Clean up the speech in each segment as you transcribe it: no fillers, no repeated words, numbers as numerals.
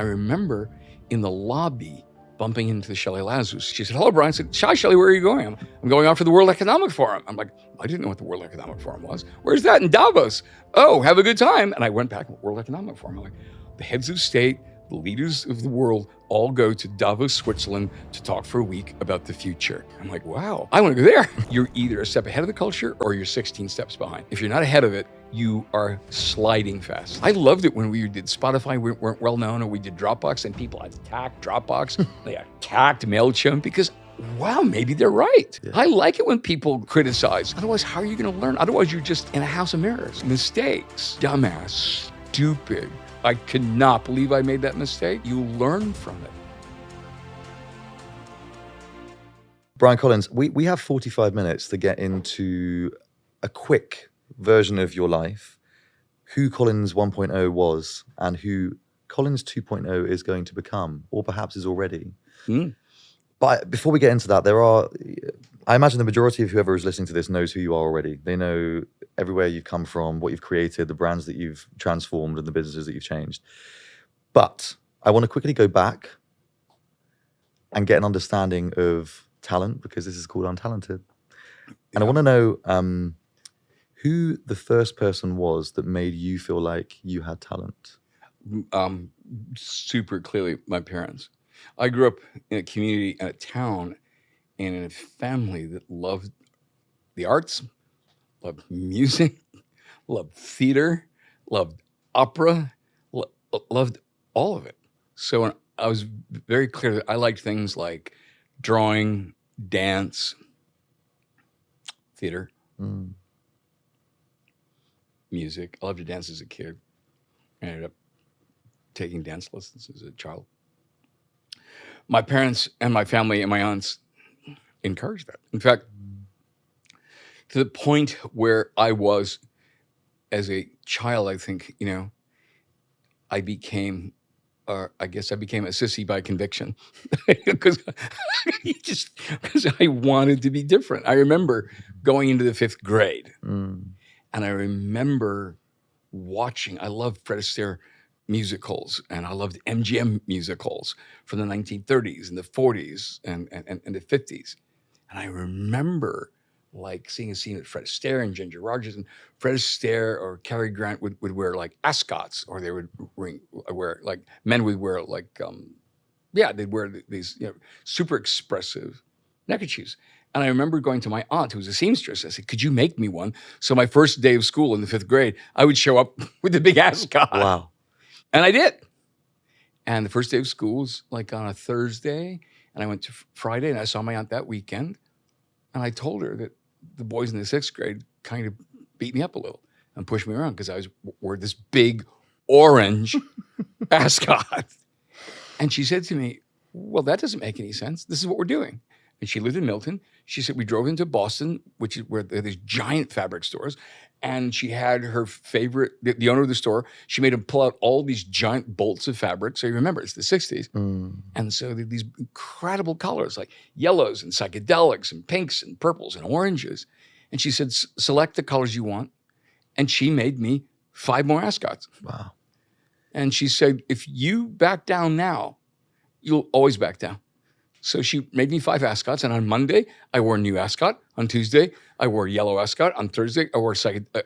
I remember in the lobby bumping into Shelley Lazarus. She said, hello, Brian. I said, hi, Shelley, where are you going? I'm going off to the World Economic Forum. I'm like, I didn't know what the World Economic Forum was. Where's that? In Davos. Oh, have a good time. And I went back to the World Economic Forum. I'm like, the heads of state, the leaders of the world all go to Davos, Switzerland to talk for a week about the future. I'm like, wow, I want to go there. You're either a step ahead of the culture or you're 16 steps behind. If you're not ahead of it, you are sliding fast. I loved it when we did Spotify, we weren't well known, or we did Dropbox and people attacked Dropbox. They attacked MailChimp because, wow, maybe they're right. Yeah. I like it when people criticize. Otherwise, how are you going to learn? Otherwise, you're just in a house of mirrors. Mistakes, dumbass, stupid. I could not believe I made that mistake. You learn from it. Brian Collins, we have 45 minutes to get into a quick version of your life, who Collins 1.0 was and who Collins 2.0 is going to become, or perhaps is already. But before we get into that, I imagine the majority of whoever is listening to this knows who you are already. They know everywhere you've come from, what you've created, the brands that you've transformed, and the businesses that you've changed. But I want to quickly go back and get an understanding of talent, because this is called Untalented. And I want to know who the first person was that made you feel like you had talent. Super clearly, my parents. I grew up in a community, in a town, and in a family that loved the arts, loved music, loved theater, loved opera, loved all of it. So I was very clear that I liked things like drawing, dance, theater, music. I loved to dance as a kid. I ended up taking dance lessons as a child. My parents and my family and my aunts encouraged that. In fact, to the point where I was as a child, I think, I became a sissy by conviction because I wanted to be different. I remember going into the 5th grade and I remember watching, I loved Fred Astaire musicals, and I loved MGM musicals from the 1930s and the 40s and the 50s. And I remember like seeing a scene with Fred Astaire and Ginger Rogers, and Fred Astaire or Cary Grant would wear like ascots, or they would wear like men would wear like they'd wear these super expressive neckerchiefs. And I remember going to my aunt, who was a seamstress. I said, could you make me one? So my first day of school in the 5th grade, I would show up with the big ascot. Wow. And I did. And the first day of school was like on a Thursday, and I went to Friday, and I saw my aunt that weekend. And I told her that the boys in the 6th grade kind of beat me up a little and pushed me around because I wore this big orange ascot. And she said to me, well, that doesn't make any sense. This is what we're doing. And she lived in Milton. She said, we drove into Boston, which is where there are these giant fabric stores. And she had her favorite, the owner of the store, she made him pull out all these giant bolts of fabric. So you remember, it's the 60s. And so there are these incredible colors like yellows and psychedelics and pinks and purples and oranges. And she said, select the colors you want. And she made me 5 more ascots. Wow. And she said, if you back down now, you'll always back down. So she made me 5 ascots, and on Monday, I wore a new ascot. On Tuesday, I wore a yellow ascot. On Thursday, I wore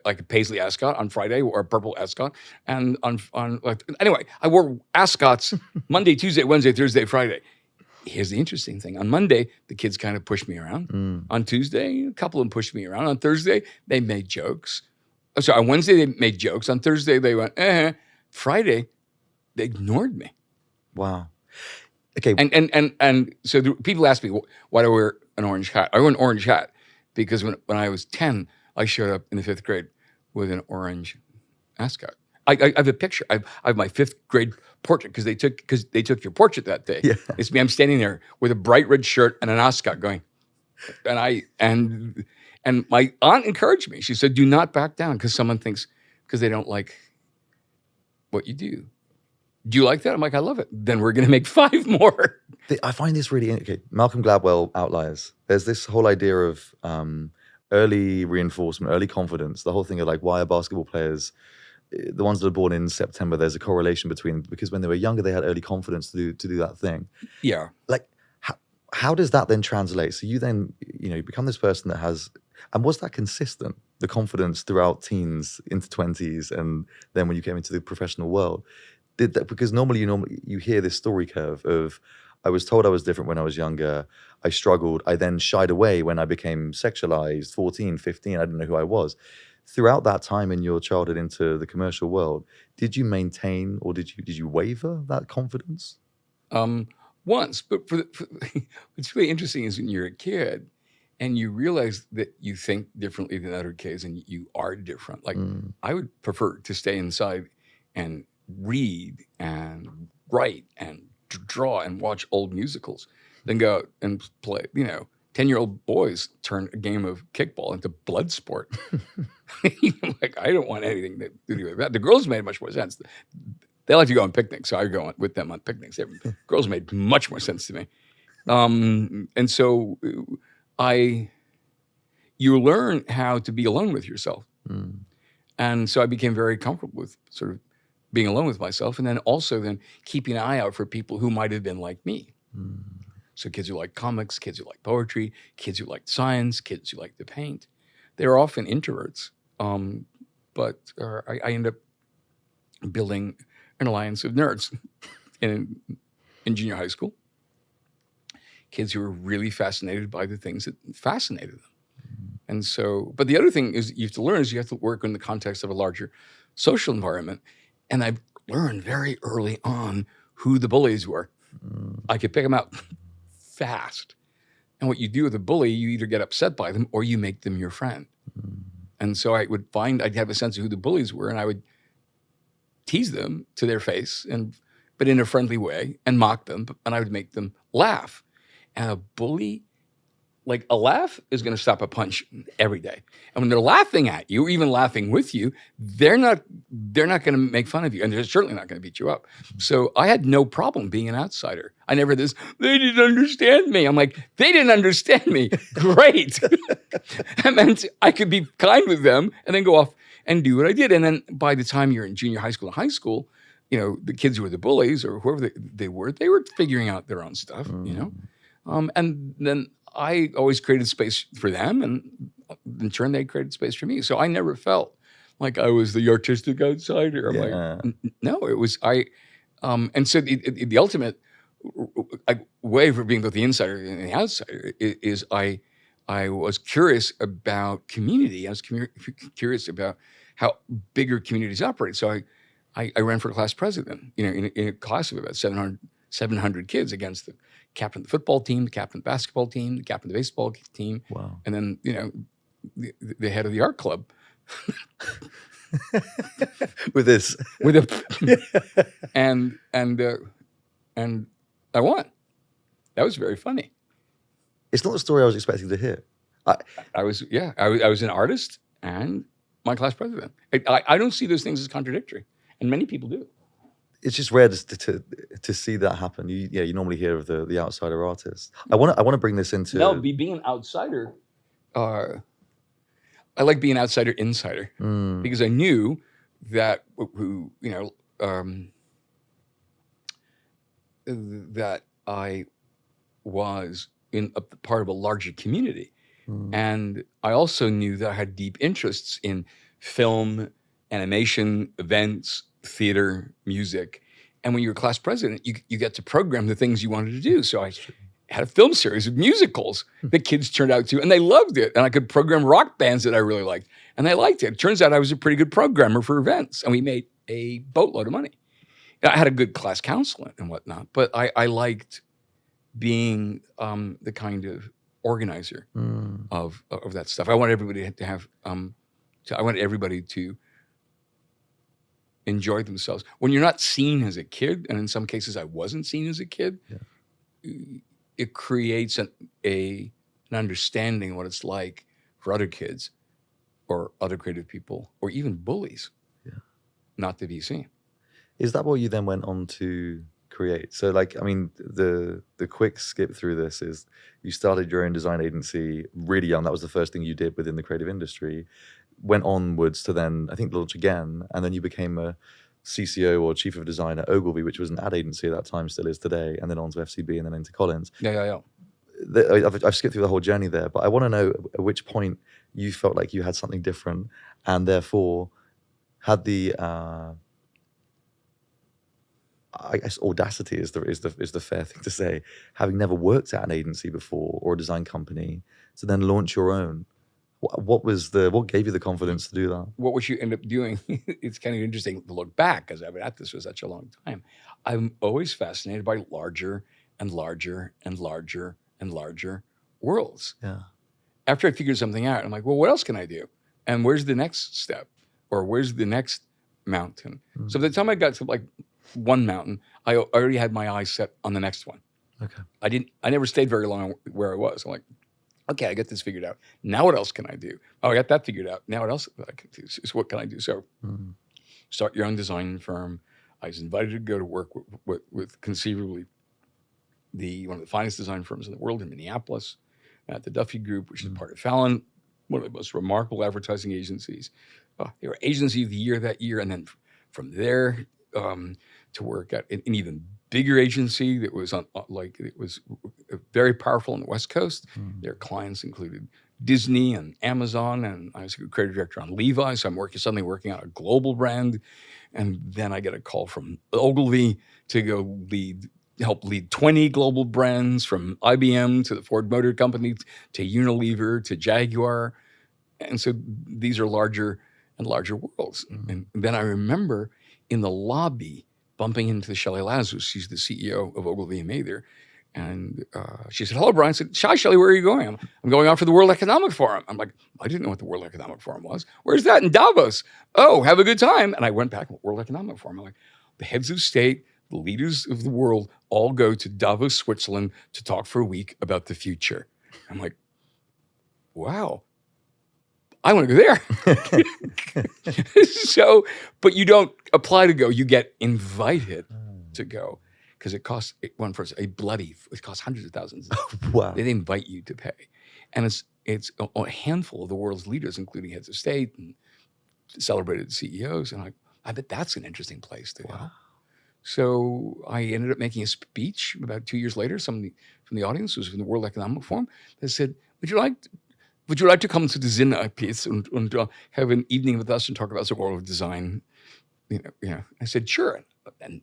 like a paisley ascot. On Friday, I wore a purple ascot. And anyway, I wore ascots Monday, Tuesday, Wednesday, Thursday, Friday. Here's the interesting thing. On Monday, the kids kind of pushed me around. On Tuesday, a couple of them pushed me around. On Thursday, they made jokes. So on Wednesday, they made jokes. On Thursday, they went, Friday, they ignored me. Wow. Okay. And so people ask me, why do I wear an orange hat? I wear an orange hat because when I was 10, I showed up in the 5th grade with an orange ascot. I have a picture. I have my 5th grade portrait because they took your portrait that day. Yeah. It's me. I'm standing there with a bright red shirt and an ascot going. And my aunt encouraged me. She said, do not back down because they don't like what you do. Do you like that? I'm like, I love it. Then we're going to make 5 more. I find this really, okay, Malcolm Gladwell, Outliers. There's this whole idea of early reinforcement, early confidence, the whole thing of like, why are basketball players the ones that are born in September, there's a correlation between, because when they were younger, they had early confidence to do that thing. Yeah. Like, how does that then translate? So you then, you become this person that has, and was that consistent, the confidence throughout teens into 20s, and then when you came into the professional world? Did that, because normally you hear this story curve of, I was told I was different when I was younger, I struggled, I then shied away when I became sexualized, 14, 15, I didn't know who I was. Throughout that time in your childhood into the commercial world, did you maintain, or did you waver that confidence? Once, but what's really interesting is when you're a kid and you realize that you think differently than other kids and you are different. Like, I would prefer to stay inside and read and write and draw and watch old musicals than go out and play. 10-year-old boys turn a game of kickball into blood sport. Like, I don't want anything to do with that. The girls made much more sense. They like to go on picnics, so I go with them on picnics. Girls made much more sense to me. And so you learn how to be alone with yourself. And so I became very comfortable with sort of being alone with myself, and then also keeping an eye out for people who might have been like me. So kids who like comics, kids who like poetry, kids who like science, kids who like to paint. They're often introverts, but I end up building an alliance of nerds in junior high school. Kids who were really fascinated by the things that fascinated them. And so, but the other thing is you have to learn is you have to work in the context of a larger social environment. And I learned very early on who the bullies were. I could pick them out fast. And what you do with a bully, you either get upset by them or you make them your friend. And so I'd have a sense of who the bullies were, and I would tease them to their face, but in a friendly way, and mock them, and I would make them laugh. And a bully, like, a laugh is going to stop a punch every day. And when they're laughing at you, or even laughing with you, they're not going to make fun of you, and they're certainly not going to beat you up. So I had no problem being an outsider. I never they didn't understand me. I'm like, they didn't understand me. Great. That meant I could be kind with them and then go off and do what I did. And then by the time you're in junior high school and high school, the kids who were the bullies or whoever they were figuring out their own stuff, and then I always created space for them, and in turn they created space for me. So I never felt like I was the artistic outsider. I'm like, no, it was and so the ultimate way for being both the insider and the outsider is I was curious about community. I was curious about how bigger communities operate. So I ran for class president, in a class of about 700 kids against the captain of the football team, the captain of the basketball team, the captain of the baseball team. Wow. And then, the head of the art club. With and I won. That was very funny. It's not the story I was expecting to hear. I was an artist and my class president. I don't see those things as contradictory, and many people do. It's just rare to see that happen. You normally hear of the outsider artist. I want to bring this into being an outsider. I like being outsider insider because I knew that that I was in a part of a larger community. And I also knew that I had deep interests in film, animation, events, theater, music. And when you're class president, you get to program the things you wanted to do. So I had a film series of musicals that kids turned out to, and they loved it. And I could program rock bands that I really liked, and they liked it. It turns out I was a pretty good programmer for events, and we made a boatload of money. And I had a good class council and whatnot, but I liked being the kind of organizer of that stuff. I wanted everybody to have, I wanted everybody to enjoy themselves. When you're not seen as a kid, and in some cases I wasn't seen as a kid, it creates an understanding of what it's like for other kids or other creative people or even bullies not to be seen. Is that what you then went on to create? So the quick skip through this is you started your own design agency really young. That was the first thing you did within the creative industry. went onwards to then, I think, launch again, and then you became a CCO or chief of design at Ogilvy, which was an ad agency at that time, still is today, and then on to FCB and then into Collins. Yeah. I've skipped through the whole journey there, but I want to know at which point you felt like you had something different and therefore had the I guess audacity is the fair thing to say, having never worked at an agency before or a design company, to then launch your own. What gave you the confidence to do that? What would you end up doing? It's kind of interesting to look back because I've been at this for such a long time. I'm always fascinated by larger and larger and larger and larger worlds. Yeah. After I figured something out, I'm like, well, what else can I do? And where's the next step? Or where's the next mountain? So by the time I got to like one mountain, I already had my eyes set on the next one. Okay. I never stayed very long where I was. I'm like, okay, I got this figured out. Now what else can I do? Oh, I got that figured out. Now what else I can do? So what can I do? So start your own design firm. I was invited to go to work with conceivably one of the finest design firms in the world in Minneapolis, at the Duffy Group, which is part of Fallon, one of the most remarkable advertising agencies. They were agency of the year that year. And then from there to work at an even bigger agency that was it was very powerful on the West Coast. Their clients included Disney and Amazon, and I was a creative director on Levi's. So I'm suddenly working on a global brand. And then I get a call from Ogilvy to go help lead 20 global brands, from IBM to the Ford Motor Company to Unilever to Jaguar. And so these are larger and larger worlds. And then I remember in the lobby bumping into Shelley Lazarus. She's the CEO of Ogilvy and Mather. And she said, hello, Brian. I said, hi, Shelley, where are you going? I'm going off for the World Economic Forum. I'm like, I didn't know what the World Economic Forum was. Where's that? In Davos. Oh, have a good time. And I went back, World Economic Forum. I'm like, the heads of state, the leaders of the world all go to Davos, Switzerland to talk for a week about the future. I'm like, wow, I want to go there. So, but you don't apply to go, you get invited to go. Because it costs it costs hundreds of thousands. Wow. They invite you to pay. And it's a handful of the world's leaders, including heads of state and celebrated CEOs. And I bet that's an interesting place to go. So I ended up making a speech about 2 years later. Somebody from the audience was from the World Economic Forum. They said, would you like to come to the Zinner piece and have an evening with us and talk about the world of design? I said, sure. And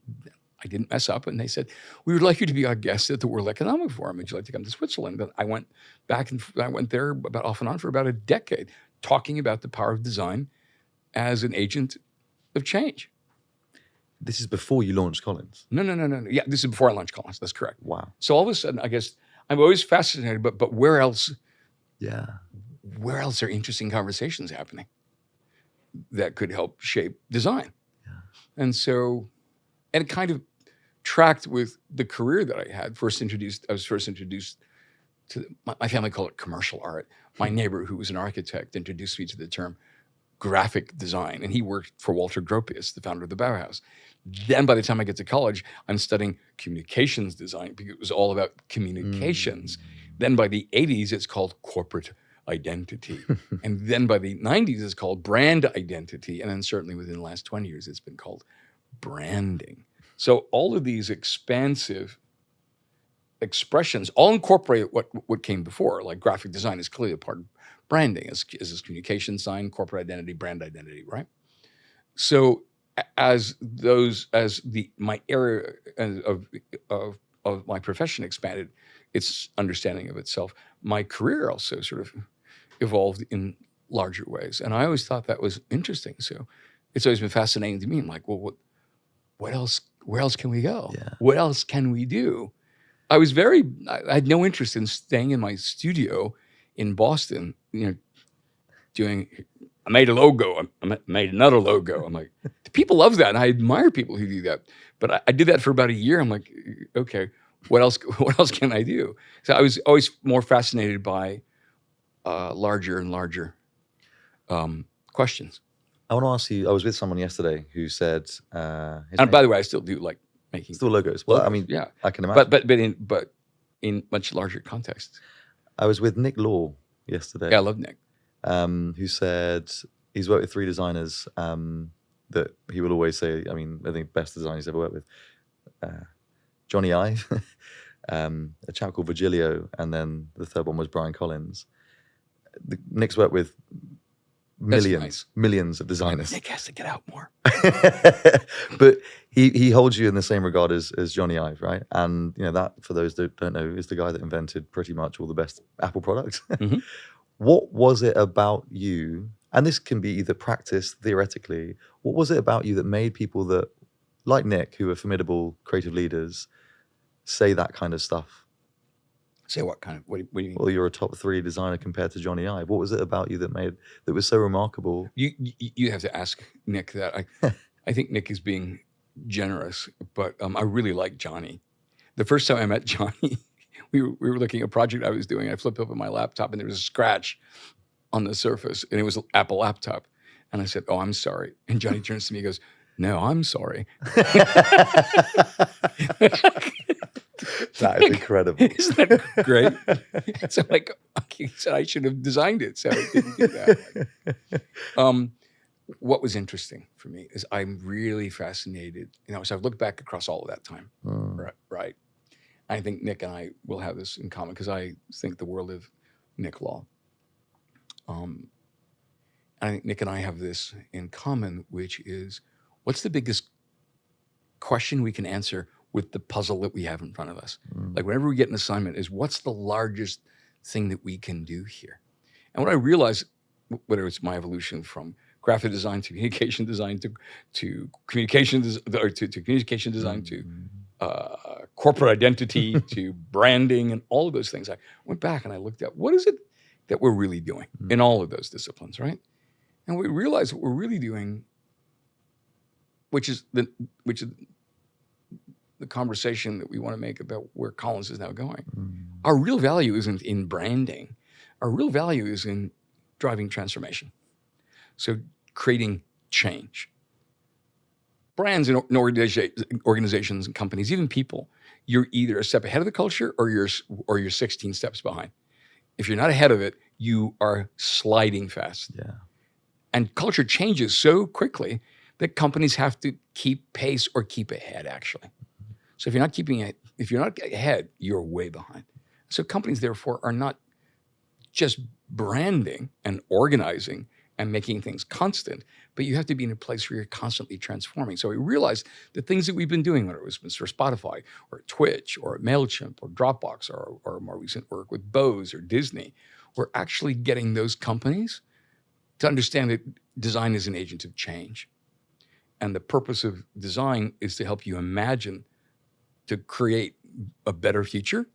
I didn't mess up. And they said, we would like you to be our guest at the World Economic Forum. Would you like to come to Switzerland? But I went back and I went there about off and on for about a decade, talking about the power of design as an agent of change. This is before you launched Collins? No. Yeah, this is before I launched Collins. That's correct. Wow. So all of a sudden, I guess I'm always fascinated, but where else? Yeah. Where else are interesting conversations happening that could help shape design? Yeah. And it kind of tracked with the career that I had. I was first introduced to, my family called it commercial art. My neighbor, who was an architect, introduced me to the term graphic design. And he worked for Walter Gropius, the founder of the Bauhaus. Then by the time I get to college, I'm studying communications design because it was all about communications. Then by the 80s, it's called corporate identity. And then by the 90s, it's called brand identity. And then certainly within the last 20 years, it's been called branding. So all of these expansive expressions all incorporate what came before. Like graphic design is clearly a part of branding, as communication sign, corporate identity, brand identity, right? So my area of my profession expanded, its understanding of itself, my career also sort of evolved in larger ways. And I always thought that was interesting. So it's always been fascinating to me. I'm like, well, where else can we go? Yeah. What else can we do? I had no interest in staying in my studio in Boston, I made a logo, I made another logo. I'm like, people love that. And I admire people who do that. But I did that for about a year. I'm like, okay, what else can I do? So I was always more fascinated by larger and larger questions. I want to ask you, I was with someone yesterday who said... and by the way, I still do like making... Still logos. Well, logos. I mean, yeah. I can imagine. But in much larger contexts. I was with Nick Law yesterday. Yeah, I love Nick. Who said He's worked with 3 designers that he will always say, I mean, I think best designer he's ever worked with. Johnny Ive, a chap called Virgilio, and then the third one was Brian Collins. Nick's worked with millions of designers. Nick has to get out more. But he holds you in the same regard as Johnny Ive, right? And you know that, for those that don't know, is the guy that invented pretty much all the best Apple products. Mm-hmm. What was it about you? And this can be either practiced theoretically. What was it about you that made people that, like Nick, who are formidable creative leaders, say that kind of stuff? Say what kind of? What do you mean? Well, you're a top 3 designer compared to Johnny Ive. What was it about you that was so remarkable? You have to ask Nick that. I think Nick is being generous, but I really like Johnny. The first time I met Johnny, we were looking at a project I was doing. I flipped open my laptop and there was a scratch on the surface, and it was an Apple laptop. And I said, "Oh, I'm sorry." And Johnny turns to me and goes, "No, I'm sorry." That is incredible. Isn't that great? So like, he said I should have designed it, so I didn't do that. What was interesting for me is I'm really fascinated. You know, so I've looked back across all of that time, right? I think Nick and I will have this in common because I think the world of Nick Law. And I think Nick and I have this in common, which is, what's the biggest question we can answer with the puzzle that we have in front of us? Like whenever we get an assignment, is what's the largest thing that we can do here? And what I realized, whether it's my evolution from graphic design to communication design to communication or to communication design to corporate identity to branding and all of those things, I went back and I looked at what is it that we're really doing in all of those disciplines, right? And we realized what we're really doing, which is the conversation that we want to make about where Collins is now going. Our real value isn't in branding. Our real value is in driving transformation. So creating change. Brands and organizations and companies, even people, you're either a step ahead of the culture or you're 16 steps behind. If you're not ahead of it, you are sliding fast. Yeah. And culture changes so quickly that companies have to keep pace or keep ahead, actually. So if you're not ahead, you're way behind. So companies, therefore, are not just branding and organizing and making things constant, but you have to be in a place where you're constantly transforming. So we realized the things that we've been doing, whether it was for Spotify or Twitch or MailChimp or Dropbox or more recent work with Bose or Disney, we're actually getting those companies to understand that design is an agent of change. And the purpose of design is to help you imagine, to create a better future,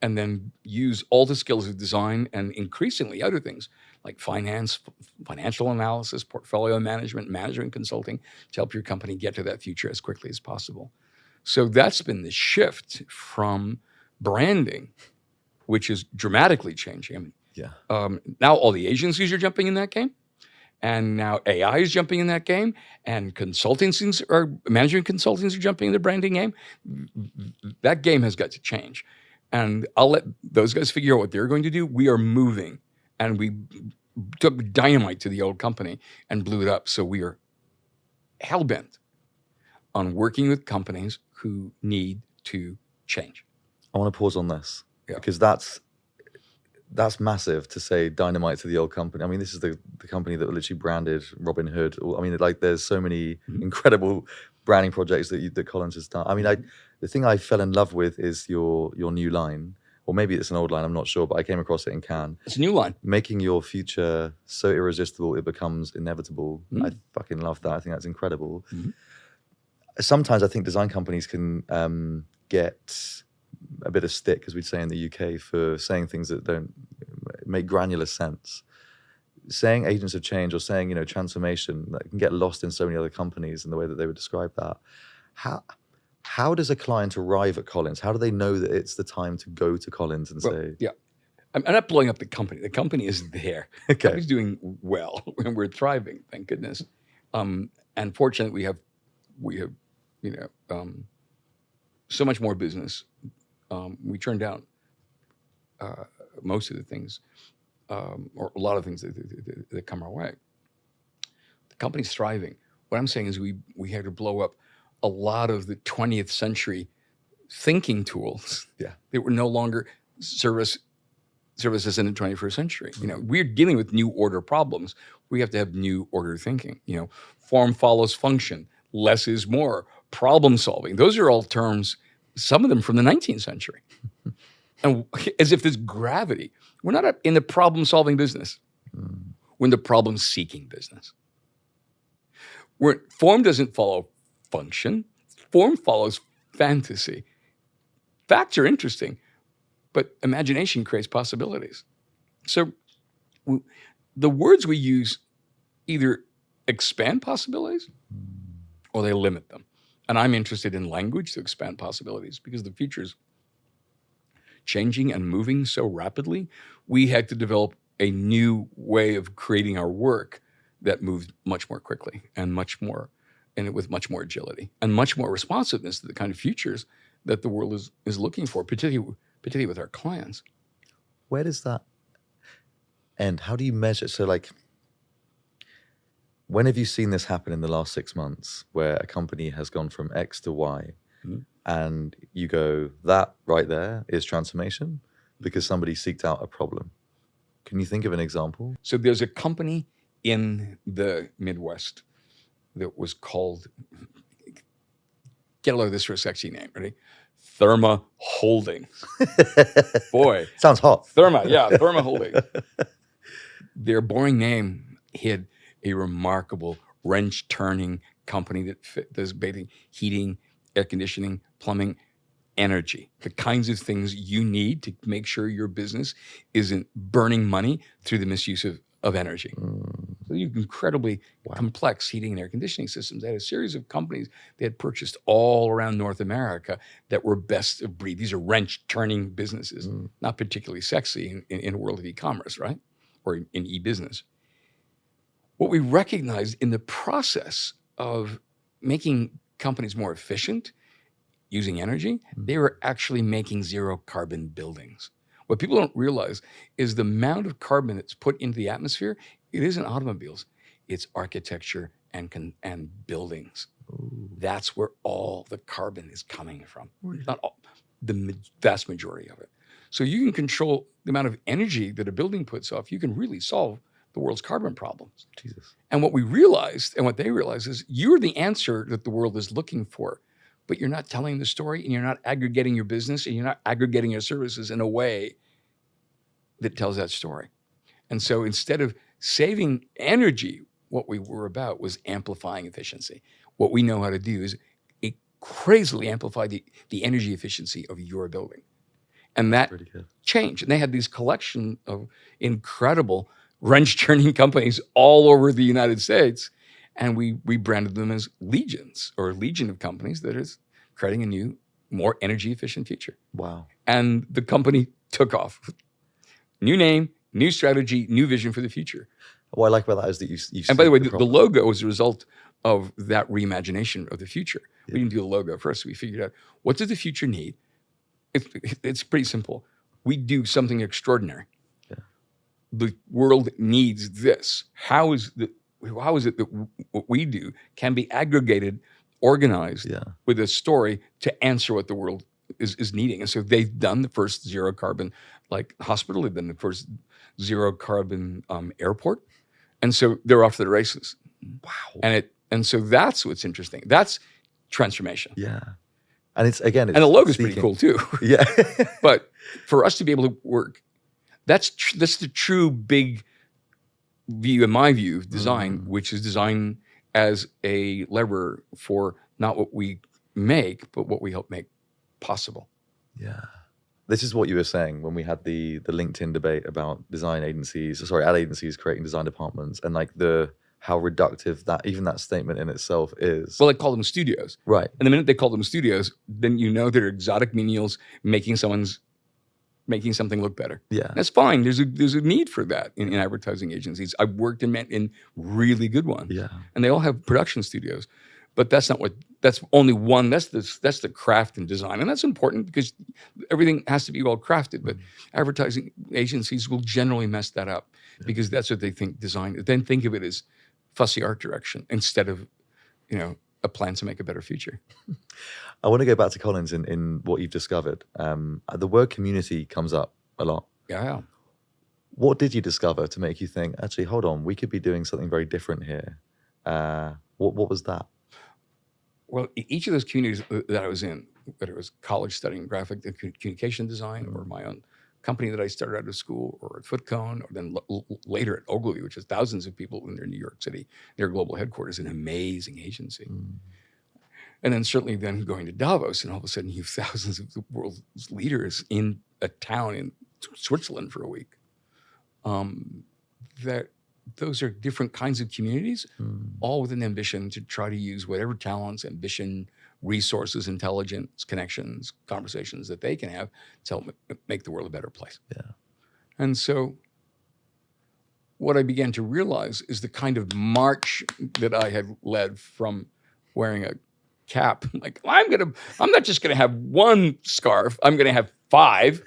and then use all the skills of design and increasingly other things like finance, financial analysis, portfolio management, management consulting to help your company get to that future as quickly as possible. So that's been the shift from branding, which is dramatically changing. I mean, now all the agencies are jumping in that game. And now AI is jumping in that game, and consultancies or management consultants are jumping in the branding game. That game has got to change. And I'll let those guys figure out what they're going to do. We are moving, and we took dynamite to the old company and blew it up. So we are hell-bent on working with companies who need to change. I want to pause on this because that's massive to say dynamite to the old company. I mean, this is the company that literally branded Robin Hood. I mean, like there's so many incredible branding projects that Collins has done. I mean, the thing I fell in love with is your new line, or maybe it's an old line, I'm not sure, but I came across it in Cannes. It's a new line. Making your future so irresistible it becomes inevitable. I fucking love that. I think that's incredible. Sometimes I think design companies can get a bit of stick, as we'd say in the UK, for saying things that don't make granular sense. Saying agents of change or saying, transformation, that can get lost in so many other companies in the way that they would describe that. How does a client arrive at Collins? How do they know that it's the time to go to Collins and say... Yeah, I'm not blowing up the company. The company is there. The company's doing well, and we're thriving, thank goodness. And fortunately, we have so much more business. We turn down most of the things, or a lot of things that come our way. company's thriving. What I'm saying is we had to blow up a lot of the 20th century thinking tools Yeah. that were no longer services in the 21st century. We're dealing with new order problems. We have to have new order thinking. Form follows function, less is more, problem solving. Those are all terms, some of them from the 19th century. And as if there's gravity. We're not in the problem solving business. We're in the problem seeking business. Form doesn't follow function. Form follows fantasy. Facts are interesting, but imagination creates possibilities. So the words we use either expand possibilities or they limit them. And I'm interested in language to expand possibilities because the future's changing and moving so rapidly. We had to develop a new way of creating our work that moved much more quickly and with much more agility and much more responsiveness to the kind of futures that the world is looking for, particularly with our clients. Where does that end? How do you measure? So when have you seen this happen in the last 6 months where a company has gone from X to Y and you go, that right there is transformation because somebody seeked out a problem? Can you think of an example? So there's a company in the Midwest that was called, get a load of this for a sexy name, ready? Therma Holdings. Boy. Sounds hot. Therma Holdings. Their boring name hid a remarkable wrench-turning company that does bathing, heating, air conditioning, plumbing, energy, the kinds of things you need to make sure your business isn't burning money through the misuse of energy. So you incredibly complex heating and air conditioning systems. They had a series of companies they had purchased all around North America that were best of breed. These are wrench-turning businesses, not particularly sexy in a world of e-commerce, right? Or in e-business. What we recognized in the process of making companies more efficient using energy, they were actually making zero carbon buildings. What people don't realize is the amount of carbon that's put into the atmosphere, it isn't automobiles, it's architecture and buildings. That's where all the carbon is coming from. Not all, the vast majority of it. So you can control the amount of energy that a building puts off. You can really solve the world's carbon problems. Jesus. And what we realized, and what they realized, is you're the answer that the world is looking for, but you're not telling the story, and you're not aggregating your business, and you're not aggregating your services in a way that tells that story. And so instead of saving energy, what we were about was amplifying efficiency. What we know how to do is crazily amplify the energy efficiency of your building. And that changed. And they had these collection of incredible wrench-turning companies all over the United States. And we branded them as Legence, or a legion of companies that is creating a new, more energy-efficient future. Wow. And the company took off. New name, new strategy, new vision for the future. What I like about that is that you and by the way, the logo was a result of that reimagination of the future. Yeah. We didn't do the logo first. We figured out, what does the future need? It's pretty simple. We do something extraordinary. Yeah. The world needs this. How is it that what we do can be aggregated, organized with a story to answer what the world is needing? And so they've done the first zero carbon hospital. They've done the first zero carbon airport. And so they're off to the races. Wow. And so that's what's interesting. That's transformation. Yeah. And it's and the logo's pretty cool too. Yeah. But for us to be able to work, that's the true big view, in my view, of design, which is design as a lever for not what we make, but what we help make possible. Yeah. This is what you were saying when we had the LinkedIn debate about ad agencies creating design departments, and how reductive that statement in itself is. Well, they call them studios. Right. And the minute they call them studios, then you know they're exotic menials making something look better. Yeah. That's fine. There's a need for that in advertising agencies. I've worked in really good ones. Yeah. And they all have production studios. But that's only one. That's the craft and design. And that's important because everything has to be well crafted. But advertising agencies will generally mess that up because that's what they think design. Then think of it as fussy art direction instead of, a plan to make a better future. I want to go back to Collins in what you've discovered. The word community comes up a lot. Yeah. What did you discover to make you think, actually, hold on, we could be doing something very different here? What was that? Well, each of those communities that I was in, whether it was college studying graphic communication design or my own company that I started out of school or at Footcone, or then later at Ogilvy, which is thousands of people in their New York City, their global headquarters, an amazing agency. And then certainly then going to Davos, and all of a sudden you have thousands of the world's leaders in a town in Switzerland for a week. That those are different kinds of communities, all with an ambition to try to use whatever talents, ambition, resources, intelligence, connections, conversations that they can have to help make the world a better place. Yeah. And so what I began to realize is the kind of march that I had led from wearing a cap. Like, I'm not just gonna have one scarf, I'm gonna have 5,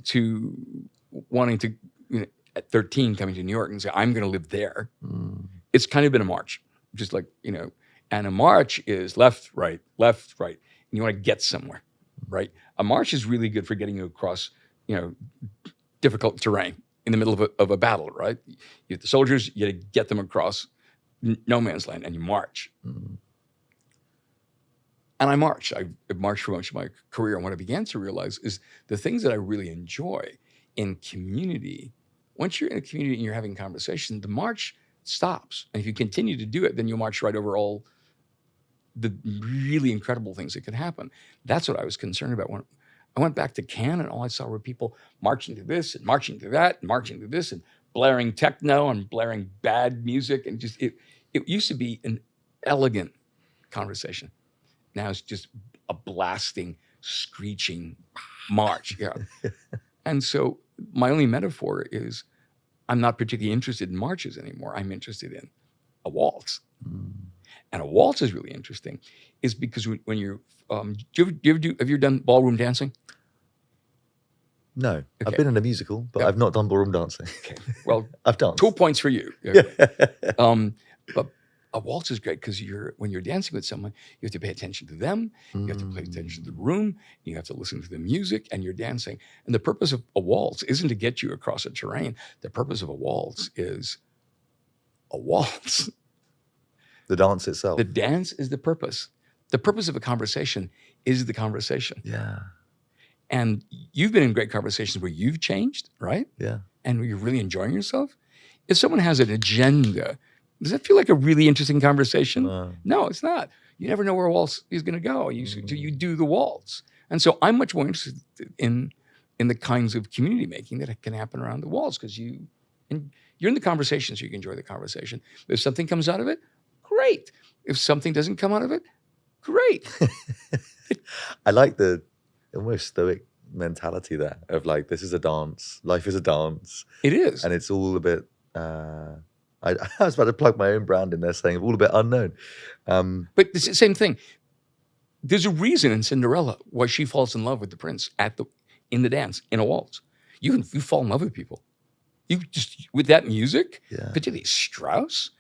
to wanting to, at 13 coming to New York and say, I'm gonna live there. It's kind of been a march, just like, and a march is left, right, and you wanna get somewhere, right? A march is really good for getting you across, difficult terrain in the middle of a battle, right? You have the soldiers, you gotta get them across no man's land, and you march. And I marched. I marched for much of my career. And what I began to realize is the things that I really enjoy in community, once you're in a community and you're having conversation, the march stops. And if you continue to do it, then you'll march right over all the really incredible things that could happen. That's what I was concerned about. When I went back to Cannes, and all I saw were people marching to this and marching to that and marching to this and blaring techno and blaring bad music. And just, it used to be an elegant conversation. Now it's just a blasting, screeching march. Yeah. And so my only metaphor is I'm not particularly interested in marches anymore. I'm interested in a waltz. And a waltz is really interesting, is because when you're, have you ever done ballroom dancing? No, Okay. I've been in a musical, but I've not done ballroom dancing. Okay. Well, I've danced. 2 points for you. But a waltz is great because when you're dancing with someone, you have to pay attention to them, you have to pay attention to the room, you have to listen to the music, and you're dancing. And the purpose of a waltz isn't to get you across a terrain. The purpose of a waltz is a waltz. The dance itself. The dance is the purpose. The purpose of a conversation is the conversation. Yeah. And you've been in great conversations where you've changed, right? Yeah. And you're really enjoying yourself. If someone has an agenda, does that feel like a really interesting conversation? No, it's not. You never know where a waltz is going to go. You do the waltz. And so I'm much more interested in the kinds of community making that can happen around the waltz, because you're in the conversation, so you can enjoy the conversation. If something comes out of it, great. If something doesn't come out of it, great. I like the almost stoic mentality there of like, this is a dance. Life is a dance. It is. And it's all a bit... I was about to plug my own brand in there, saying all a bit unknown. But it's the same thing. There's a reason in Cinderella why she falls in love with the prince in the dance, in a waltz. You fall in love with people. You just, with that music, particularly Strauss,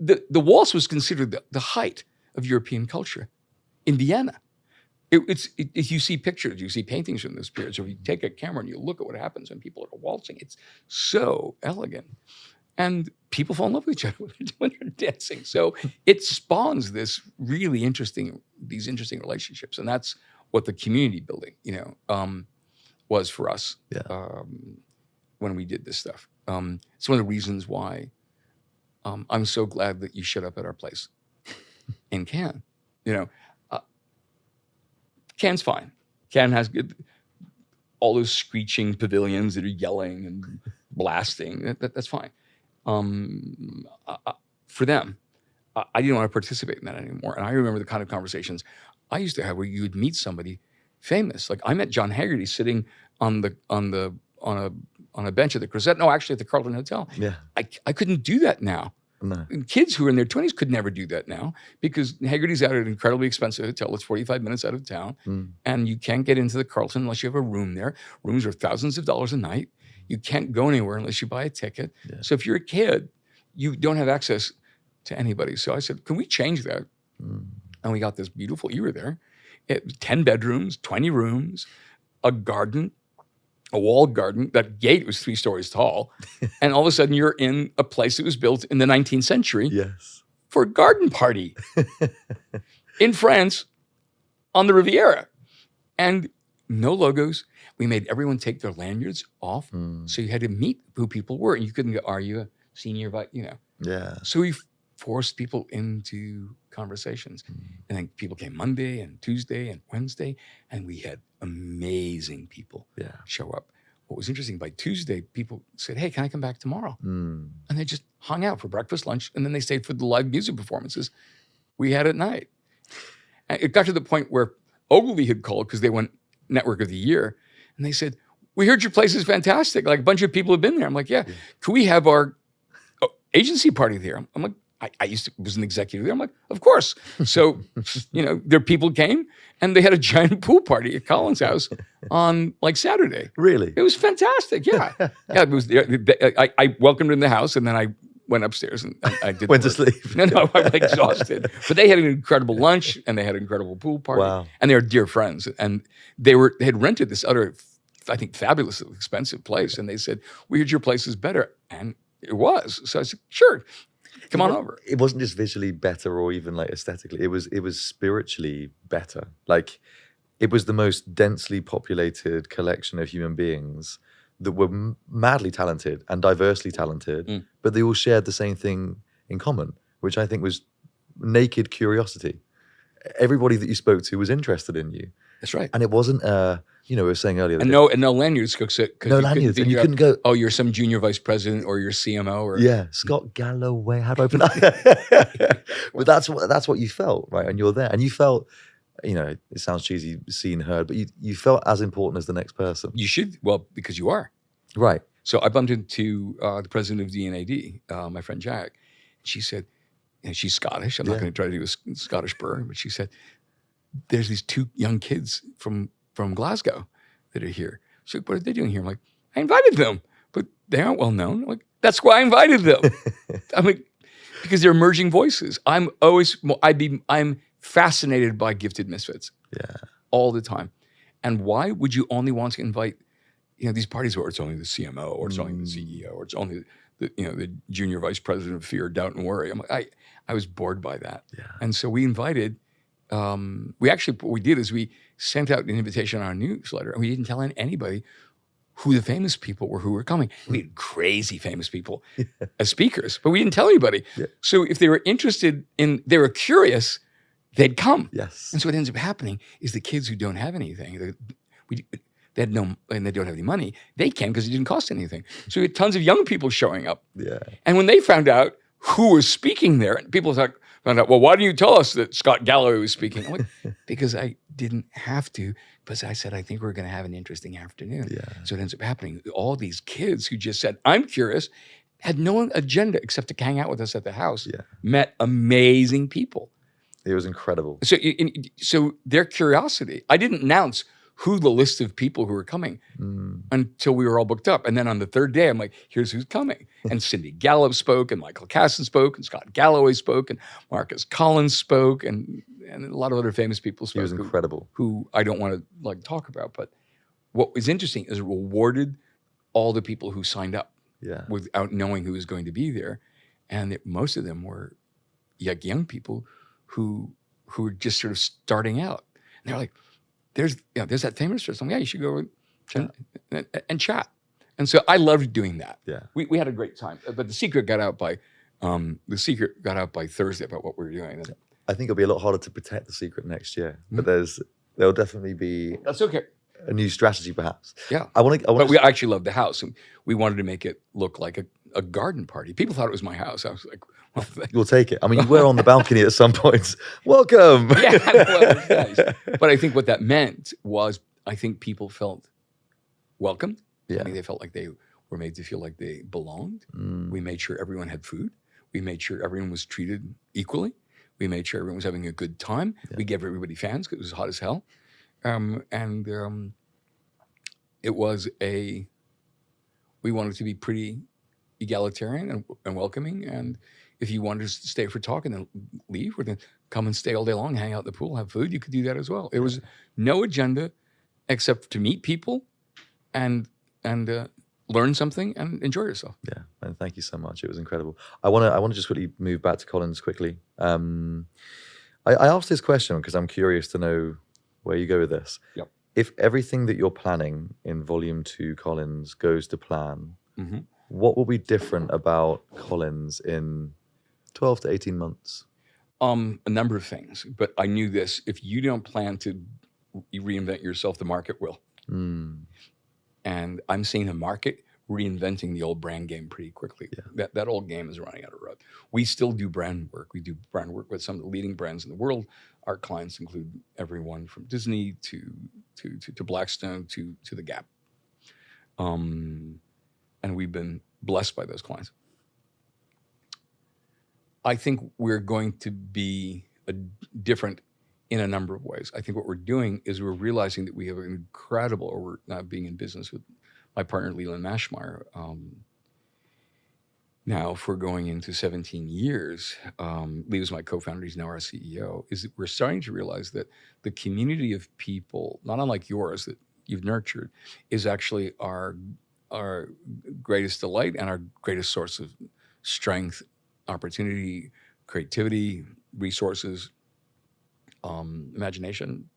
the waltz was considered the height of European culture in Vienna. If you see pictures, you see paintings from this period. So if you take a camera and you look at what happens when people are waltzing, it's so elegant. And people fall in love with each other when they're dancing. So it spawns these interesting relationships. And that's what the community building, was for us when we did this stuff. It's one of the reasons why I'm so glad that you showed up at our place in Cannes. Cannes fine. Cannes has all those screeching pavilions that are yelling and blasting. That's fine. For them, I didn't want to participate in that anymore. And I remember the kind of conversations I used to have where you would meet somebody famous. Like I met John Haggerty sitting on a bench at the Crozet. No, actually at the Carlton Hotel. Yeah. I couldn't do that now. No. And kids who are in their 20s could never do that now, because Haggerty's out at an incredibly expensive hotel. It's 45 minutes out of town. And you can't get into the Carlton unless you have a room there. Rooms are thousands of dollars a night. You can't go anywhere unless you buy a ticket. Yeah. So if you're a kid, you don't have access to anybody. So I said, can we change that? And we got this beautiful, you were there, 10 bedrooms, 20 rooms, a garden, a walled garden. That gate was 3 stories tall. And all of a sudden you're in a place that was built in the 19th century Yes. for a garden party in France on the Riviera. And no logos. We made everyone take their lanyards off. So you had to meet who people were. And you couldn't go, are you a senior? Yeah. So we forced people into conversations. And then people came Monday and Tuesday and Wednesday. And we had amazing people show up. What was interesting, by Tuesday, people said, hey, can I come back tomorrow? And they just hung out for breakfast, lunch, and then they stayed for the live music performances we had at night. And it got to the point where Ogilvy had called because they won Network of the Year. And they said, we heard your place is fantastic. Like a bunch of people have been there. I'm like, yeah. Can we have our agency party there? I'm like, I was an executive there. I'm like, of course. So, their people came and they had a giant pool party at Colin's house on like Saturday. Really? It was fantastic. Yeah. It was. I welcomed them in the house and then I went upstairs and I did Went to sleep. No, I was exhausted. But they had an incredible lunch and they had an incredible pool party. Wow. And they were dear friends. And they had rented this other, I think, fabulously expensive place. And they said, we heard your place is better. And it was. So I said, sure. Come on over. It wasn't just visually better or even like aesthetically. It was spiritually better. Like it was the most densely populated collection of human beings that were madly talented and diversely talented, but they all shared the same thing in common, which I think was naked curiosity. Everybody that you spoke to was interested in you. That's right. And it wasn't, we were saying earlier. And no lanyards. No lanyards. And you couldn't go. Oh, you're some junior vice president or you're CMO or. Yeah, Scott Galloway. How do I pronounce that? But that's what you felt, right? And you're there. And you felt, it sounds cheesy, seen, heard, but you felt as important as the next person. You should, well, because you are. Right. So I bumped into the president of DNAD, my friend Jack. She said, and she's Scottish. I'm not going to try to do a Scottish burr, but she said, there's these 2 young kids from Glasgow that are here. So what are they doing here? I'm like, I invited them, but they aren't well known. I'm like, that's why I invited them. I'm like, because they're emerging voices. I'm fascinated by gifted misfits. Yeah. All the time. And why would you only want to invite, these parties where it's only the CMO or it's only the CEO or it's only the junior vice president of fear, doubt, and worry. I'm like, I was bored by that. Yeah. And so we invited, what we did is we sent out an invitation on our newsletter and we didn't tell anybody who the famous people were who were coming. We had crazy famous people as speakers, but we didn't tell anybody. Yeah. So if they were interested they were curious, they'd come. Yes. And so what ends up happening is the kids who don't have anything, they had no, and they don't have any money, they came because it didn't cost anything. So we had tons of young people showing up. Yeah. And when they found out who was speaking there, people found out, well, why didn't you tell us that Scott Galloway was speaking? I'm like, because I didn't have to, because I said, I think we're going to have an interesting afternoon. Yeah. So it ends up happening. All these kids who just said, I'm curious, had no agenda except to hang out with us at the house, met amazing people. It was incredible. So their curiosity, I didn't announce who the list of people who were coming until we were all booked up. And then on the 3rd day, I'm like, here's who's coming. And Cindy Gallup spoke, and Michael Casson spoke, and Scott Galloway spoke, and Marcus Collins spoke, and a lot of other famous people spoke. It was incredible. Who I don't want to talk about. But what was interesting is it rewarded all the people who signed up without knowing who was going to be there. And most of them were young people who were just sort of starting out. And they're like, there's that famous person. You should go and chat. And so I loved doing that. Yeah, we had a great time. But the secret got out by Thursday about what we were doing. I think it'll be a lot harder to protect the secret next year. But there'll definitely be that's okay. A new strategy, perhaps. Yeah, But we actually loved the house, and we wanted to make it look like a garden party. People thought it was my house. I was like, well, you'll take it. I mean, you were on the balcony at some points. Welcome. Yeah, well, it was nice. But I think what that meant was, I think people felt welcomed. Yeah. I think they felt like they were made to feel like they belonged. We made sure everyone had food. We made sure everyone was treated equally. We made sure everyone was having a good time. Yeah. We gave everybody fans because it was hot as hell. It was we wanted to be pretty egalitarian and welcoming. And if you wanted to stay for talk and then leave, or then come and stay all day long, hang out in the pool, have food, you could do that as well. It was no agenda except to meet people and learn something and enjoy yourself. Yeah, and thank you so much. It was incredible. I want to just quickly move back to Collins quickly. I asked this question because I'm curious to know where you go with this. Yep. If everything that you're planning in Volume 2 Collins goes to plan, Mm-hmm. what will be different about Collins in 12 to 18 months? A number of things, but I knew this: if you don't plan to reinvent yourself, the market will. And I'm seeing the market reinventing the old brand game pretty quickly. Yeah. That old game is running out of road. We still do brand work. We do brand work with some of the leading brands in the world. Our clients include everyone from Disney to Blackstone to the Gap. And we've been blessed by those clients. I think we're going to be different in a number of ways. I think what we're doing is we're realizing that we have an incredible, or we're now being in business with my partner, Leland Mashmeyer, now for going into 17 years. Lee was my co-founder, he's now our CEO, is that we're starting to realize that the community of people, not unlike yours, that you've nurtured, is actually our greatest delight and our greatest source of strength, opportunity, creativity, resources, imagination,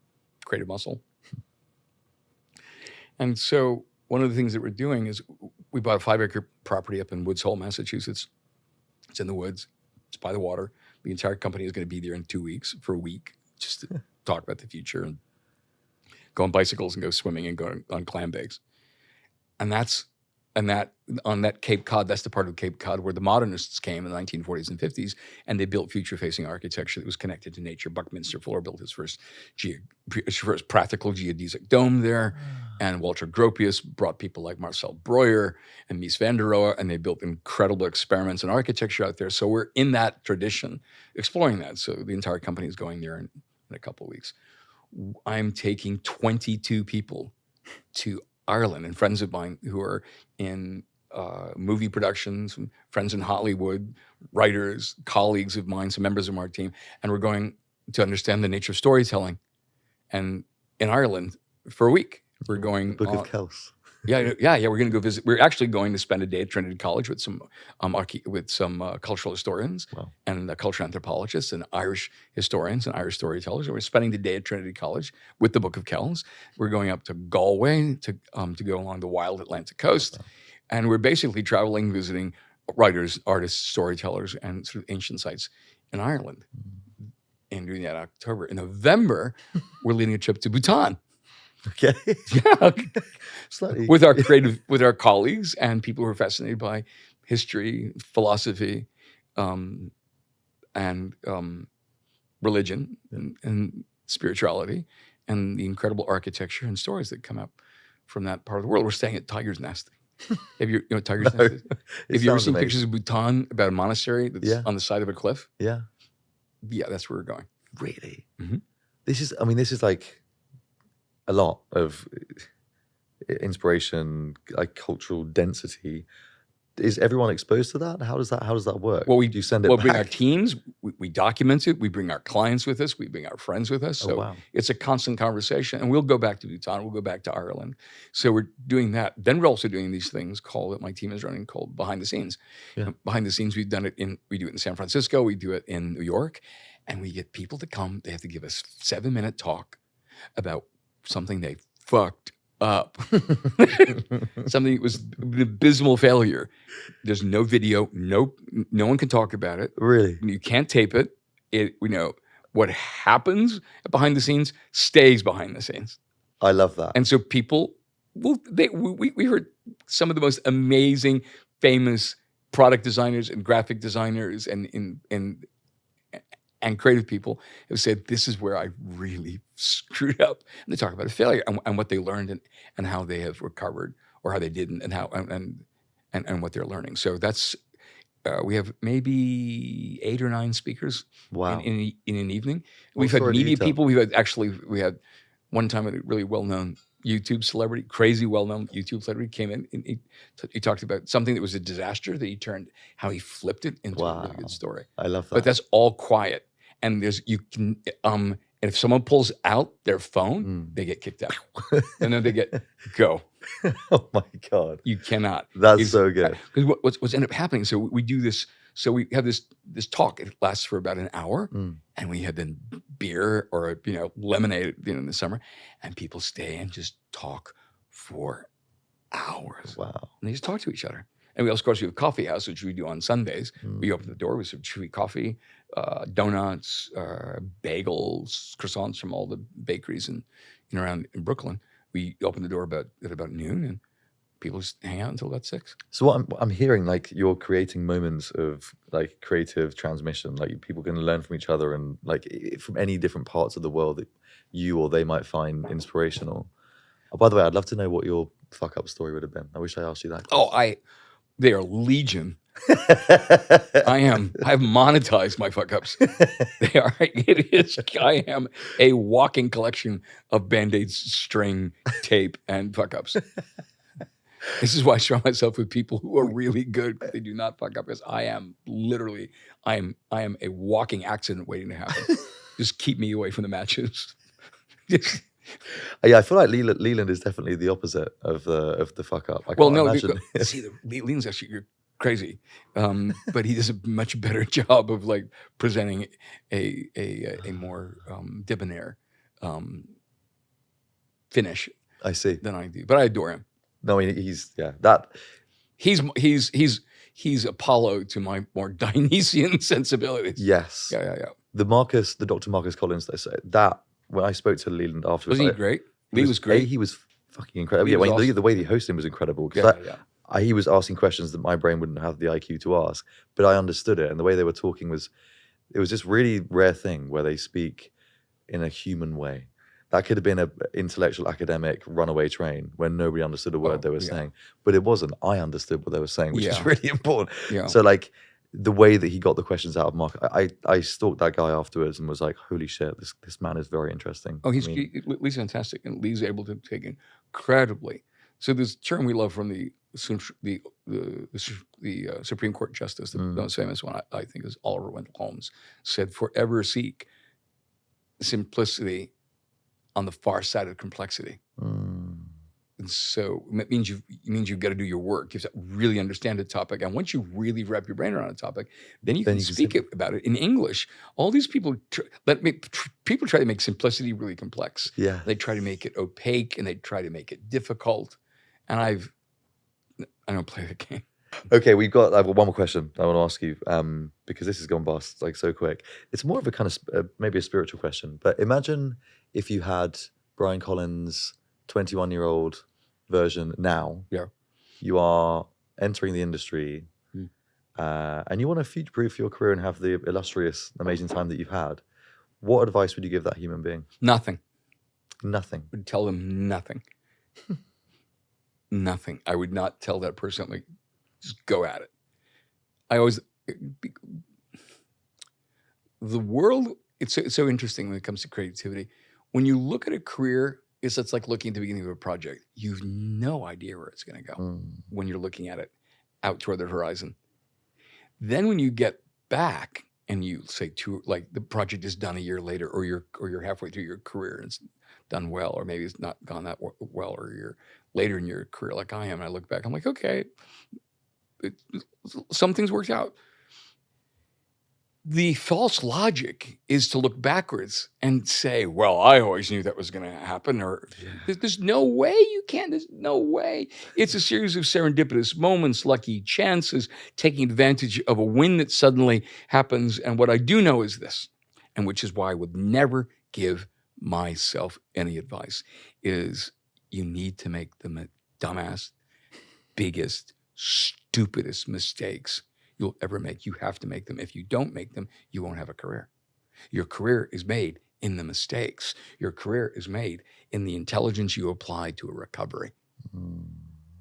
creative muscle. And so one of the things that we're doing is we bought a 5-acre property up in Woods Hole, Massachusetts. It's in the woods. It's by the water. The entire company is going to be there in 2 weeks, for a week, just to talk about the future and go on bicycles and go swimming and go on clam bakes. And that on that Cape Cod, that's the part of Cape Cod where the modernists came in the 1940s and 50s, and they built future-facing architecture that was connected to nature. Buckminster Fuller built his first practical geodesic dome there, and Walter Gropius brought people like Marcel Breuer and Mies van der Rohe, and they built incredible experiments in architecture out there. So we're in that tradition, exploring that. So the entire company is going there in a couple of weeks. I'm taking 22 people to Ireland, and friends of mine who are in movie productions, friends in Hollywood, writers, colleagues of mine, some members of our team, and we're going to understand the nature of storytelling. And in Ireland for a week, we're going. Book of Kells. Yeah. We're going to go visit. We're actually going to spend a day at Trinity College with some cultural historians and cultural anthropologists and Irish historians and Irish storytellers. And we're spending the day at Trinity College with the Book of Kells. We're going up to Galway to go along the wild Atlantic coast, and we're basically traveling, visiting writers, artists, storytellers, and sort of ancient sites in Ireland. And doing that in October. In November, we're leading a trip to Bhutan. Okay. Yeah. Slightly. with our colleagues and people who are fascinated by history, philosophy, and religion and spirituality, and the incredible architecture and stories that come up from that part of the world. We're staying at Tiger's Nest. Have you know what Tiger's Nest is? Have you ever seen pictures of Bhutan about a monastery that's on the side of a cliff? Yeah. Yeah, that's where we're going. Really? Mm-hmm. This is like a lot of inspiration, like cultural density. Is everyone exposed to that? How does that work? Well, do you send it We'll back? bring our teams, we document it, we bring our clients with us, we bring our friends with us. So it's a constant conversation. And we'll go back to Bhutan, we'll go back to Ireland. So we're doing that. Then we're also doing these things that my team is running called Behind the Scenes. Yeah. Behind the Scenes, we do it in San Francisco, we do it in New York, and we get people to come. They have to give us 7-minute talk about something they fucked up. Something that was an abysmal failure. There's no video, no one can talk about it. Really? You can't tape it. What happens behind the scenes stays behind the scenes. I love that. And so people we heard some of the most amazing, famous product designers and graphic designers and creative people have said, this is where I really screwed up. And they talk about a failure and what they learned and how they have recovered, or how they didn't, and how and what they're learning. So that's we have maybe 8 or 9 speakers in an evening. We've had media people. We had one time a really well-known YouTube celebrity, crazy well-known YouTube celebrity, came in and he talked about something that was a disaster that he turned, how he flipped it into a really good Wow. story. I love But that. that's all quiet. And and if someone pulls out their phone, they get kicked out. And then they get go. Oh my God. You cannot. That's so good. Because what's ended up happening, so we do this, so we have this talk. It lasts for about an hour, and we have then beer or lemonade in the summer, and people stay and just talk for hours. Wow. And they just talk to each other. And we also, of course, we have a coffee house, which we do on Sundays. We open the door with some chewy coffee, donuts, bagels, croissants from all the bakeries around in Brooklyn. We open the door at about noon, and people just hang out until about 6. So what I'm hearing, like, you're creating moments of like creative transmission. Like, people can learn from each other, and like from any different parts of the world that you or they might find inspirational. Oh, by the way, I'd love to know what your fuck up story would have been. I wish I asked you that. They are legion. I have monetized my fuck ups. I am a walking collection of Band-Aids, string, tape, and fuck ups. This is why I surround myself with people who are really good. They do not fuck up, because I am a walking accident waiting to happen. Just keep me away from the matches. Yeah, I feel like Leland is definitely the opposite of the fuck up. I can't imagine. Leland's actually crazy, but he does a much better job of like presenting a more debonair finish. I see. Than I do, but I adore him. No, he's Apollo to my more Dionysian sensibilities. Yes. Yeah. The Dr. Marcus Collins, they say that when I spoke to Leland afterwards, wasn't he great? Lee was great. He was fucking incredible. Awesome. The way he hosted him was incredible. He was asking questions that my brain wouldn't have the IQ to ask, but I understood it. And the way they were talking was this really rare thing where they speak in a human way. That could have been an intellectual academic runaway train where nobody understood a word they were saying, but it wasn't. I understood what they were saying, which is really important. Yeah. So like the way that he got the questions out of Mark, I stalked that guy afterwards and was like, holy shit, this man is very interesing. Oh, Lee's fantastic, and Lee's able to take incredibly. So this term we love from the Supreme Court Justice, the most famous one I think is Oliver Wendell Holmes, said, "Forever seek simplicity on the far side of complexity." And so it means you've got to do your work. You have to really understand a topic, and once you really wrap your brain around a topic, then you can speak about it in English. All these people people try to make simplicity really complex. Yeah, they try to make it opaque, and they try to make it difficult. And I don't play the game. Okay, I've got one more question I want to ask you, because this has gone past like so quick. It's more of a kind of maybe a spiritual question, but imagine if you had Brian Collins' 21-year-old version now. Yeah. You are entering the industry, and you want to future-proof your career and have the illustrious, amazing time that you've had. What advice would you give that human being? Nothing. Nothing. I would tell them nothing. Nothing. I would not tell that person, like, just go at it. The world, it's so interesting when it comes to creativity. When you look at a career, it's like looking at the beginning of a project. You have no idea where it's going to go when you're looking at it out toward the horizon. Then when you get back and you say like the project is done a year later, or you're halfway through your career and it's done well, or maybe it's not gone that well, or you're later in your career like I am, and I look back, I'm like, okay, some things worked out. The false logic is to look backwards and say, well, I always knew that was going to happen, or there's no way you can. There's no way. It's a series of serendipitous moments, lucky chances, taking advantage of a win that suddenly happens. And what I do know is this, and which is why I would never give myself any advice, is you need to make the dumbest, biggest, stupidest mistakes you'll ever make. You have to make them. If you don't make them, you won't have a career. Your career is made in the mistakes. Your career is made in the intelligence you apply to a recovery.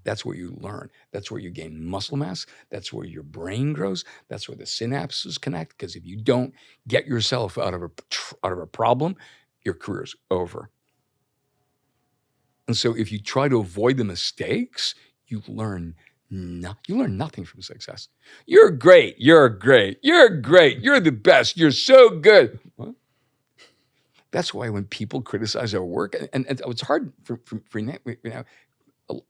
That's where you learn. That's where you gain muscle mass. That's where your brain grows. That's where the synapses connect. Because if you don't get yourself out of a problem, your career's over. And so if you try to avoid the mistakes, you learn nothing from success. You're great. You're great. You're great. You're the best. You're so good. What? That's why when people criticize our work, and it's hard for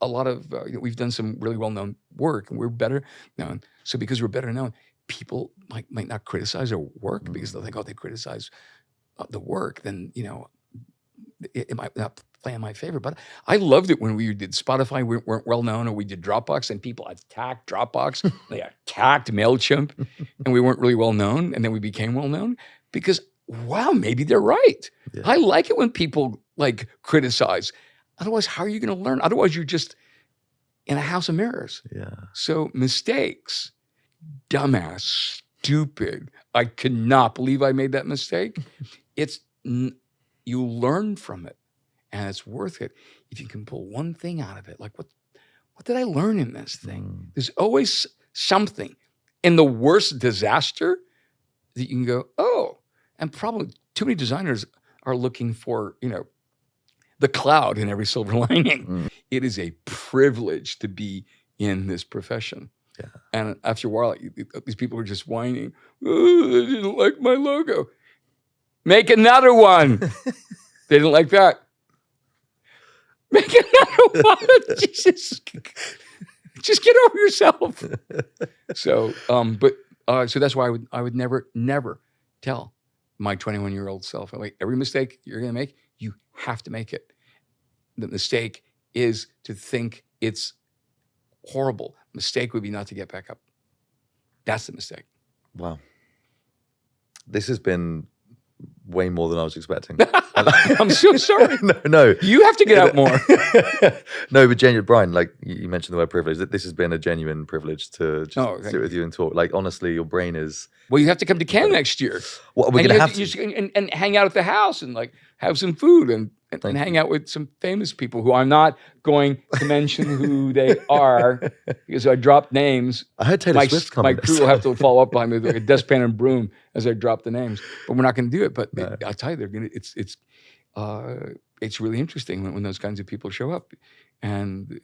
a lot of, we've done some really well-known work and we're better known. So because we're better known, people might not criticize our work because they'll think, oh, they criticize the work, then, it might not play in my favor. But I loved it when we did Spotify, we weren't well-known, or we did Dropbox and people attacked Dropbox, they attacked MailChimp, and we weren't really well-known, and then we became well-known because, wow, maybe they're right. Yeah. I like it when people criticize. Otherwise, how are you going to learn? Otherwise, you're just in a house of mirrors. Yeah. So mistakes, dumbass, stupid. I cannot believe I made that mistake. You learn from it, and it's worth it if you can pull one thing out of it. Like, what did I learn in this thing? There's always something in the worst disaster that you can go, oh, and probably too many designers are looking for, the cloud in every silver lining. It is a privilege to be in this profession. Yeah. And after a while, these people are just whining. Oh, they didn't like my logo. Make another one. They didn't like that. Make another one. Jesus. Just get over yourself. So, so that's why I would never tell my 21-year-old self, like, every mistake you're going to make, you have to make it. The mistake is to think it's horrible. Mistake would be not to get back up. That's the mistake. Wow. This has been way more than I was expecting. I'm so sorry. No. You have to get out more. No, but genuine, Brian, like you mentioned the word privilege. This has been a genuine privilege to just sit with you and talk. Like, honestly, your brain is... Well, you have to come to Cannes next year. Well, we're going to have to... And hang out at the house and have some food and hang out with some famous people who I'm not going to mention who they are because I dropped names. I heard Taylor Swift's coming. My crew will have to follow up on me with a dustpan and broom as I drop the names. But we're not going to do it. But I'll tell you, they're going to. It's really interesting when those kinds of people show up, and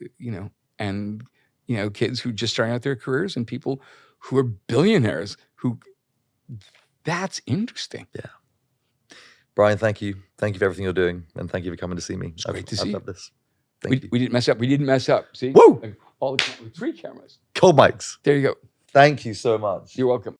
kids who just starting out their careers and people who are billionaires who. That's interesting. Yeah. Brian, thank you. Thank you for everything you're doing. And thank you for coming to see me. It's great to see you. I love this. We didn't mess up. We didn't mess up. See? Woo! All the 3 cameras. Cold mics. There you go. Thank you so much. You're welcome.